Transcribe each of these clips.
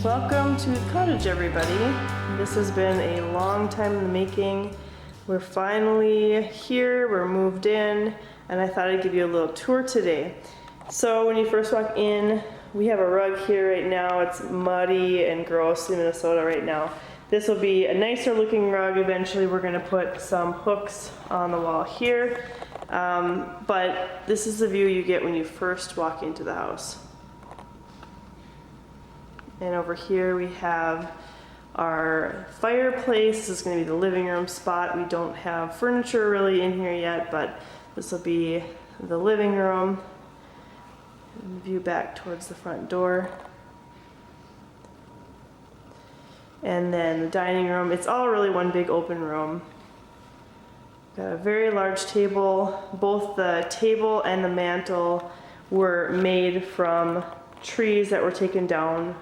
Welcome to the cottage, everybody. This has been a long time in the making. We're finally here, we're moved in, and I thought I'd give you a little tour today. So when you first walk in, we have a rug here right now. It's muddy and gross in Minnesota right now. This will be a nicer looking rug. Eventually we're gonna put some hooks on the wall here. But this is the view you get when you first walk into the house. And over here we have our fireplace. This is going to be the living room spot. We don't have furniture really in here yet, but this will be the living room. And view back towards the front door. And then the dining room. It's all really one big open room. Got a very large table. Both the table and the mantle were made from trees that were taken down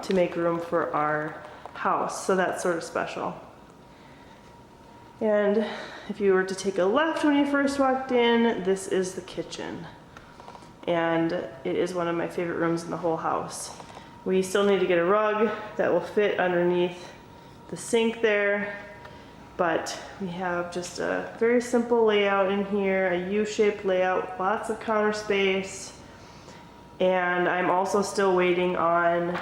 to make room for our house, so that's sort of special. And if you were to take a left when you first walked in, this is the kitchen. And it is one of my favorite rooms in the whole house. We still need to get a rug that will fit underneath the sink there, but we have just a very simple layout in here, a U-shaped layout, lots of counter space. And I'm also still waiting on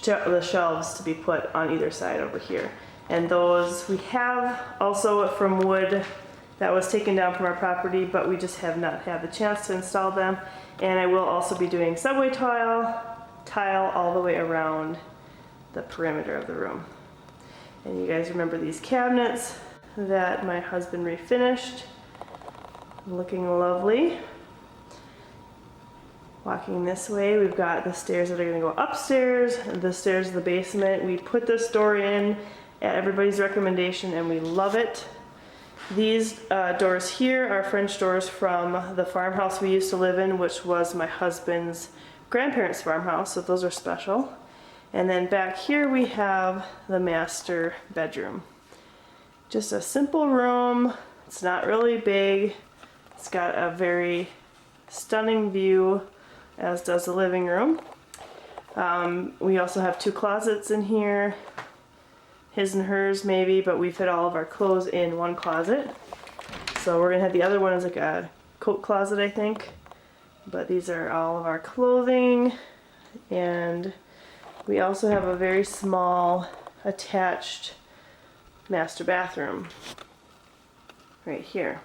the shelves to be put on either side over here. And those we have also from wood that was taken down from our property, but we just have not had the chance to install them. And I will also be doing subway tile all the way around the perimeter of the room. And you guys remember these cabinets that my husband refinished, looking lovely. Walking this way, we've got the stairs that are gonna go upstairs, the stairs to the basement. We put this door in at everybody's recommendation and we love it. These doors here are French doors from the farmhouse we used to live in, which was my husband's grandparents' farmhouse, so those are special. And then back here we have the master bedroom. Just a simple room, it's not really big. It's got a very stunning view, as does the living room. We also have two closets in here, his and hers maybe, but we fit all of our clothes in one closet. So we're gonna have the other one as like a coat closet, I think. But these are all of our clothing. And we also have a very small attached master bathroom right here.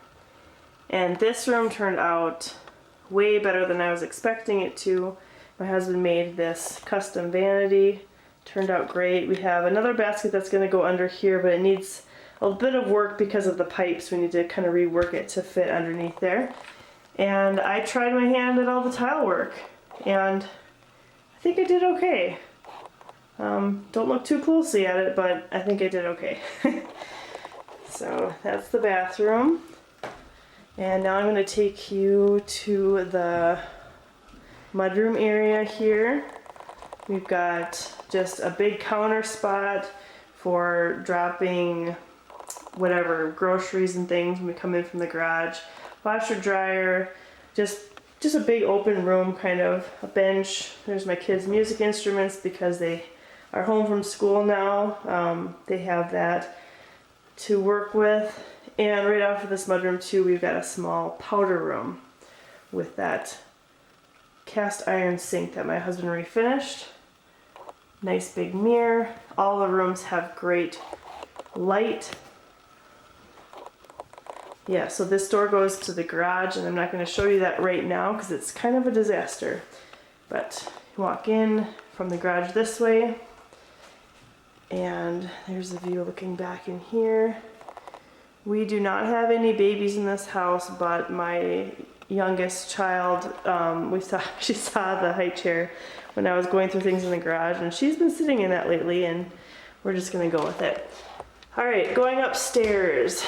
And this room turned out way better than I was expecting it to. My husband made this custom vanity. Turned out great. We have another basket that's going to go under here, but it needs a bit of work because of the pipes. We need to kind of rework it to fit underneath there. And I tried my hand at all the tile work, and I think I did okay. Don't look too closely at it, but I think I did okay. So that's the bathroom. And now I'm going to take you to the mudroom area here. We've got just a big counter spot for dropping whatever groceries and things when we come in from the garage. Washer dryer, just a big open room, kind of a bench. There's my kids' music instruments because they are home from school now. They have that to work with. And right off of this mudroom too, we've got a small powder room with that cast iron sink that my husband refinished. Nice big mirror. All the rooms have great light. Yeah, so this door goes to the garage, and I'm not going to show you that right now because it's kind of a disaster. But you walk in from the garage this way, and there's the view looking back in here. We do not have any babies in this house, but my youngest child, she saw the high chair when I was going through things in the garage, and she's been sitting in that lately, and we're just gonna go with it. All right, going upstairs.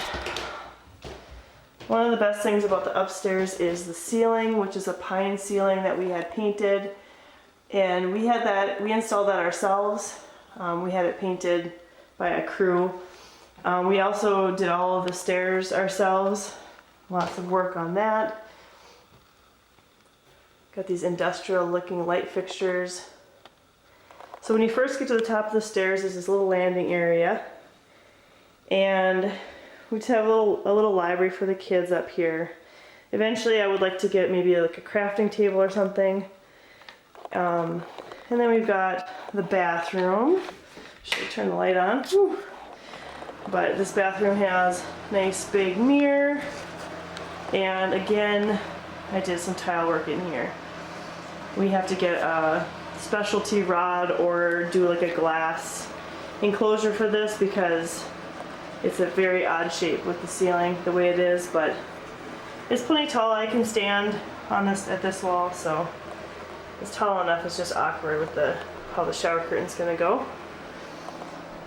One of the best things about the upstairs is the ceiling, which is a pine ceiling that we had painted, and we installed that ourselves. We had it painted by a crew. We also did all of the stairs ourselves. Lots of work on that. Got these industrial looking light fixtures. So when you first get to the top of the stairs, there's this little landing area. And we just have a little library for the kids up here. Eventually I would like to get maybe like a crafting table or something. And then we've got the bathroom. Should I turn the light on? Whew. But this bathroom has a nice big mirror. And again, I did some tile work in here. We have to get a specialty rod or do like a glass enclosure for this because it's a very odd shape with the ceiling the way it is, but it's plenty tall. I can stand on this at this wall, so it's tall enough. It's just awkward with how the shower curtain's gonna go.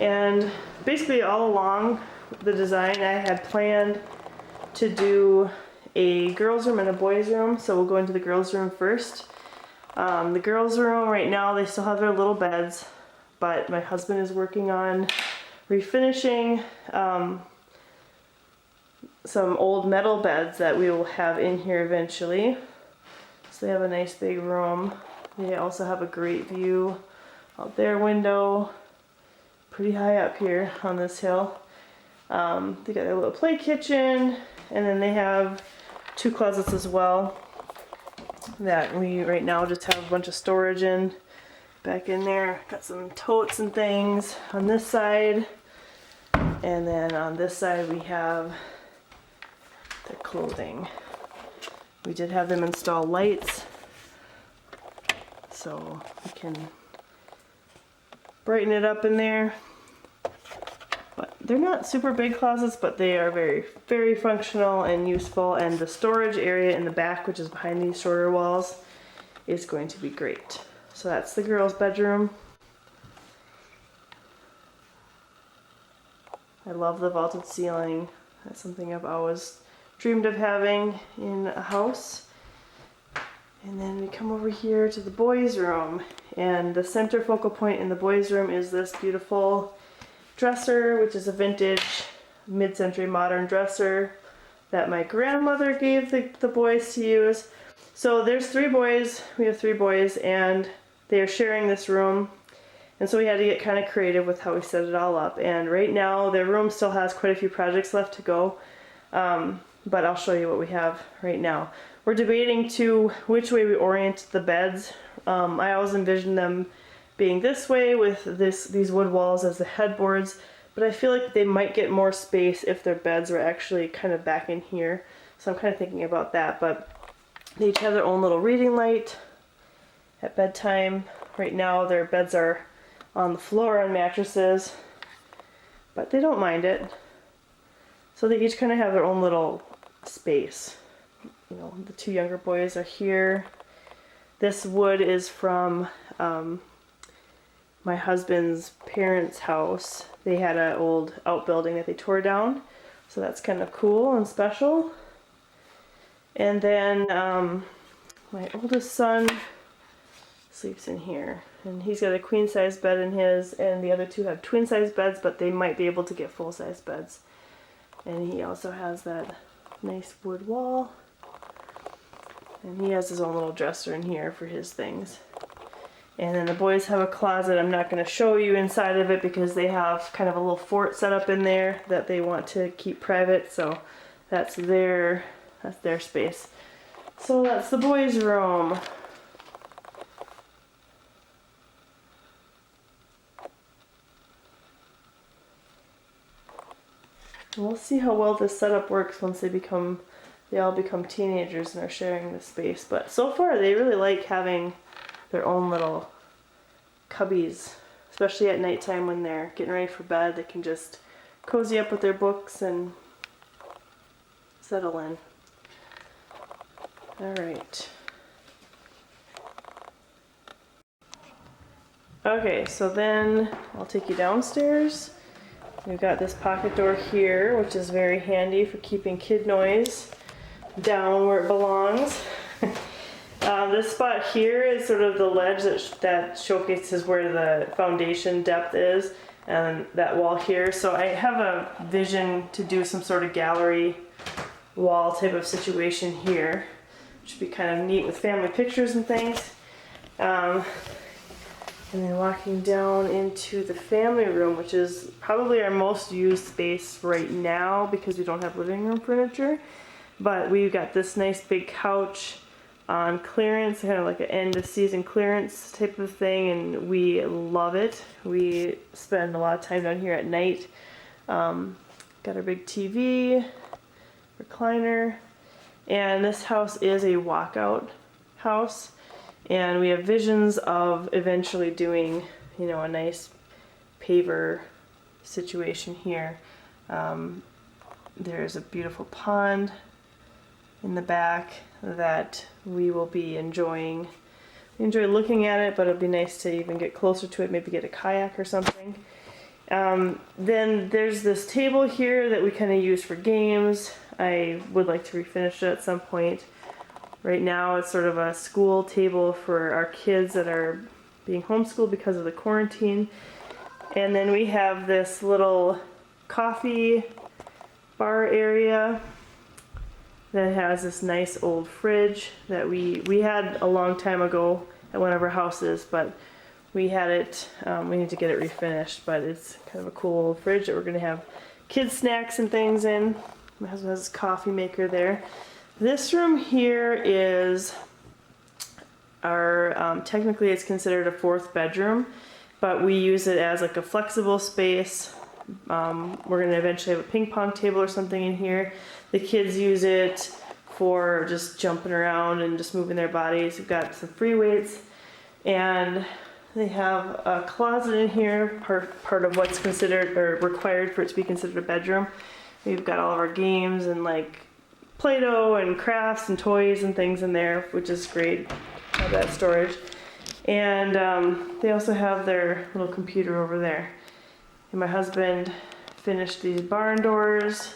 And basically all along the design I had planned to do a girls' room and a boys' room, so we'll go into the girls' room first. The girls' room right now, they still have their little beds, but my husband is working on refinishing some old metal beds that we will have in here eventually. So they have a nice big room. They also have a great view out their window, pretty high up here on this hill. They got their little play kitchen, and then they have 2 closets as well that we right now just have a bunch of storage in. Back in there, got some totes and things on this side, and then on this side we have the clothing. We did have them install lights so we can brighten it up in there. But they're not super big closets, but they are very, very functional and useful, and the storage area in the back, which is behind these shorter walls, is going to be great. So that's the girls' bedroom. I love the vaulted ceiling. That's something I've always dreamed of having in a house. And then we come over here to the boys' room, and the center focal point in the boys' room is this beautiful dresser, which is a vintage mid-century modern dresser that my grandmother gave the boys to use. So there's 3 boys, we have 3 boys, and they are sharing this room, and so we had to get kind of creative with how we set it all up. And right now their room still has quite a few projects left to go, but I'll show you what we have right now. We're debating which way we orient the beds. I always envisioned them being this way with these wood walls as the headboards, but I feel like they might get more space if their beds were actually kind of back in here. So I'm kind of thinking about that, but they each have their own little reading light at bedtime. Right now their beds are on the floor on mattresses, but they don't mind it. So they each kind of have their own little space. You know, the 2 younger boys are here. This wood is from my husband's parents' house. They had an old outbuilding that they tore down, so that's kind of cool and special. And then my oldest son sleeps in here, and he's got a queen-size bed in his, and the other 2 have twin-size beds, but they might be able to get full-size beds. And he also has that nice wood wall, and he has his own little dresser in here for his things. And then the boys have a closet. I'm not going to show you inside of it because they have kind of a little fort set up in there that they want to keep private, so that's their space. So that's the boys' room. We'll see how well this setup works once they all become teenagers and are sharing the space. But so far they really like having their own little cubbies, especially at nighttime when they're getting ready for bed. They can just cozy up with their books and settle in. All right. Okay, so then I'll take you downstairs. We've got this pocket door here, which is very handy for keeping kid noise down where it belongs. This spot here is sort of the ledge that showcases where the foundation depth is, and that wall here. So I have a vision to do some sort of gallery wall type of situation here. which would be kind of neat with family pictures and things. And then walking down into the family room, which is probably our most used space right now because we don't have living room furniture. But we've got this nice big couch on clearance, kind of like an end of season clearance type of thing, and we love it. We spend a lot of time down here at night. Got our big TV, recliner, and this house is a walkout house. And we have visions of eventually doing, you know, a nice paver situation here. There's a beautiful pond in the back that we will be enjoying. We enjoy looking at it, but it'd be nice to even get closer to it, maybe get a kayak or something. Then there's this table here that we kind of use for games. I would like to refinish it at some point. Right now it's sort of a school table for our kids that are being homeschooled because of the quarantine. And then we have this little coffee bar area that has this nice old fridge that we had a long time ago at one of our houses, but we had it, we need to get it refinished, but it's kind of a cool old fridge that we're going to have kids snacks and things in. My husband has his coffee maker there. This room here is our, technically it's considered a fourth bedroom, but we use it as like a flexible space. We're going to eventually have a ping pong table or something in here. The kids use it for just jumping around and just moving their bodies. We've got some free weights, and they have a closet in here, part of what's considered or required for it to be considered a bedroom. We've got all of our games and like Play-Doh and crafts and toys and things in there, which is great. Have that storage. And they also have their little computer over there. And my husband finished these barn doors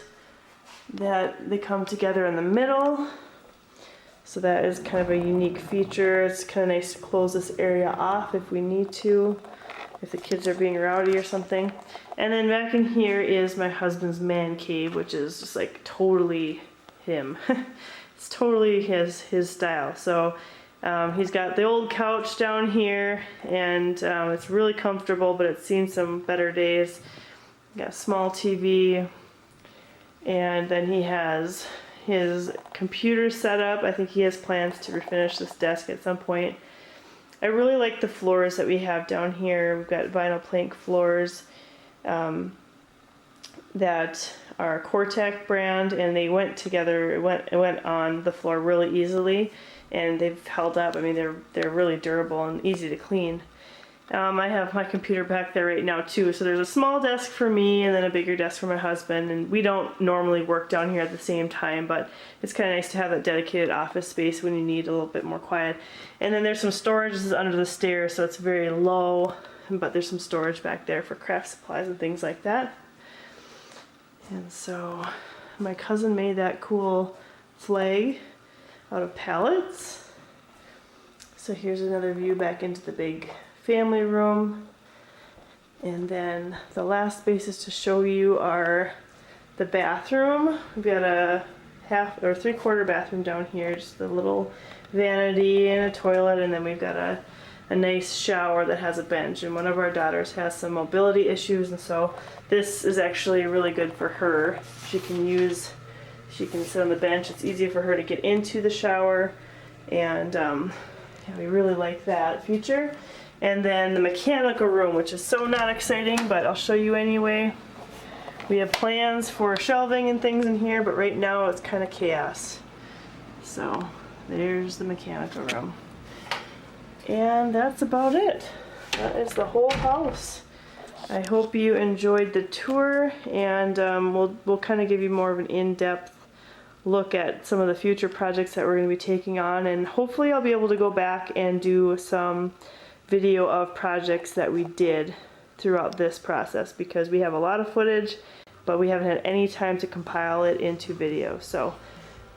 that they come together in the middle. So that is kind of a unique feature. It's kind of nice to close this area off if we need to, if the kids are being rowdy or something. And then back in here is my husband's man cave, which is just like totally him. It's totally his style. So he's got the old couch down here, and it's really comfortable, but it's seen some better days. Got a small TV, and then he has his computer set up. I think he has plans to refinish this desk at some point. I really like the floors that we have down here. We've got vinyl plank floors that are Cortec brand, and they went together. It went on the floor really easily, and they've held up. I mean, they're really durable and easy to clean. I have my computer back there right now too. So there's a small desk for me and then a bigger desk for my husband. And we don't normally work down here at the same time, but it's kind of nice to have that dedicated office space when you need a little bit more quiet. And then there's some storage. This is under the stairs, so it's very low, but there's some storage back there for craft supplies and things like that. And so my cousin made that cool flag out of pallets. So here's another view back into the big family room. And then the last spaces to show you are the bathroom. We've got a half or three-quarter bathroom down here, just a little vanity and a toilet, and then we've got a nice shower that has a bench. And one of our daughters has some mobility issues, and so this is actually really good for her. She can sit on the bench. It's easy for her to get into the shower, and yeah, we really like that feature. And then the mechanical room, which is so not exciting, but I'll show you anyway. We have plans for shelving and things in here, but right now it's kind of chaos. So there's the mechanical room. And that's about it. That is the whole house. I hope you enjoyed the tour, and we'll kind of give you more of an in-depth look at some of the future projects that we're going to be taking on, and hopefully I'll be able to go back and do some video of projects that we did throughout this process, because we have a lot of footage, but we haven't had any time to compile it into video. So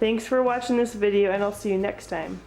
thanks for watching this video, and I'll see you next time.